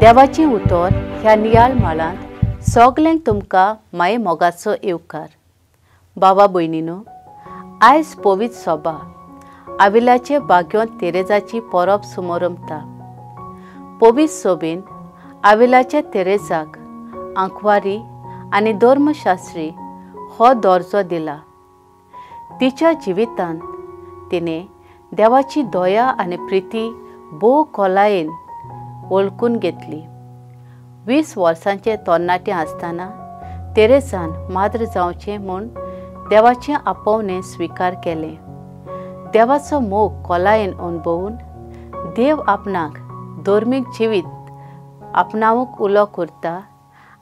देवाचें उतर ह्या नियाळ माळांत सगल्यांक तुमकां माये मोगाचो येवकार। बाबा भयणीनो, आयज पवित्र सोबा आविलाचे भाग्योन तेरेजाची परब समारंभता। पवित्र सोबेन आविलाच्या तेरेजाक आंकवारी आनी धर्मशास्त्री हो दर्जो दिला। तिच्या जिवितांत तिणे देवाची दया आनी प्रिती भोव खोलायेन वळखून घेतली। 20 वर्सांचे तरणाटें आसतना तेरेजान माद्र जावचें म्हूण देवाचें आपोवणें स्विकार केलें। देवाचो मोग खोलायेन अणभवून देव आपणाक धर्मीक जिवीत आपणावंक उलो करता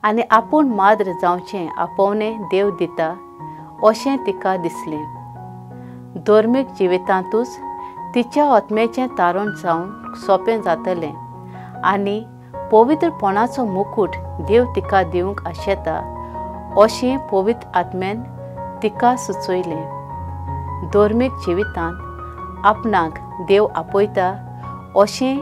आनी आपूण माद्र जावचें आपोवणें देव दिता अशें तिका दिसलें। धर्मीक जिवितांतूच तिच्या आत्मेचें तारण जावंक सोंपें जातलें आनी पवित्रपणाचो मुकूट देव तिका दिवंक आशेता अशें पवित्र आत्म्यान तिका सुचयलें। धर्मीक जिवितांत आपणाक देव आपयता अशें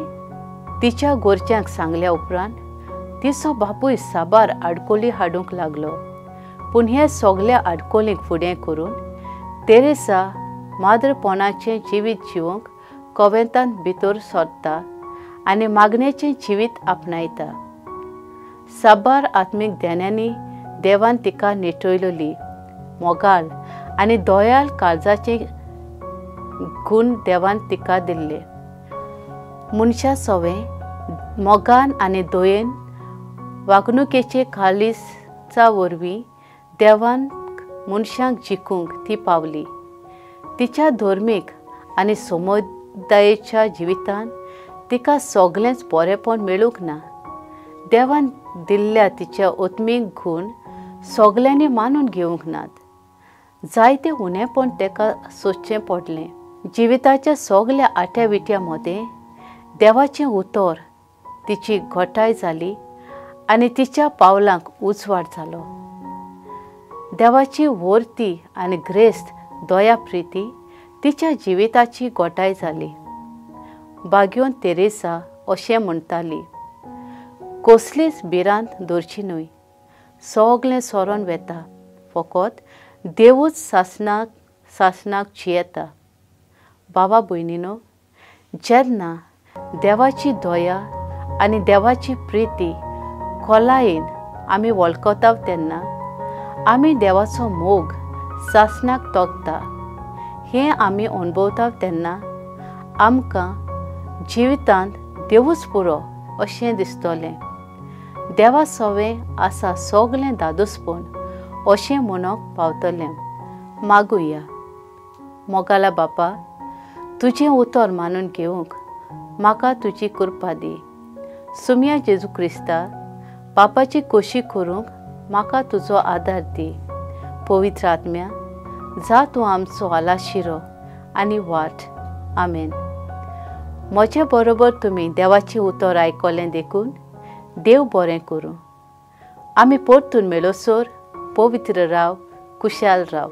तिच्या घरच्यांक सांगल्या उपरांत तिचो बापूय साबार आडकोली हाडूंक लागलो। पूण हे सगल्या आडकोलींक फुडें करून तेरेसा माद्रपणाचें जिवीत जिवंक कॉवेंतांत भितर सरता आनी मागणेचें जिवीत आपणायता। साबार आत्मीक देण्यांनी देवान तिका निटयलोली। मोगाळ आनी दयाळ काळजाचे गूण देवान तिका दिल्ले। मनशा सवें मोगान आनी दयेन वागणुकेचे काळीजा वरवीं देवान मनशांक जिखूंक ती पावली। तिच्या धर्मीक आनी समुदायाच्या जिवितांत तिका सगळेंच बरेंपण मेळूंक ना। देवान दिल्ल्या तिच्या आत्मीक गूण सगल्यांनी मानून घेवंक नात। जायतें उणेंपण ताका सोंसचें पडलें। जिविताच्या सगल्या आट्या विट्या मदें देवाचें उतर तिची घोटाय जाली आनी तिच्या पावलांक उजवाड जालो। देवाची वर्ती आनी ग्रेस्त दया प्रिती तिच्या जिविताची घोटाय जाली। भाग्योन तेरेसा अशें म्हणटाली, कसलीच भिरांत दवरची न्हय, सगलें सोरोन वेता, फकत देवूच सासणाक जियेता। बाबा भयणीनो, जेन्ना देवाची दया आनी देवाची प्रिती खोलायेन आमी वळखता तेन्ना आमी देवाचो मोग सासणाक तोगता। हें आमी अणभवता तेन्ना आमकां जिवितांत देवूच पुरो अशें दिसतलें। देवा सवें आसा सगलें दादूसपण अशें म्हणूंक पावतलें। मागुया। मोगाला बापा, तुजें उतर मानून घेवंक म्हाका तुजी कृपा दी। सुम्या जेजू क्रिस्ता, पापाची कोशी करूंक म्हाका तुजो आदार दी। पवित्र आत्म्या, जा तूं आमचो आलाशिरो आनी वाट। आमेन। म्हजे बरोबर तुमी देवाचें उतर आयकलें देखून देव बरें करूं। आमी परतून मेळोसोर पवित्र राव, कुशाल राव।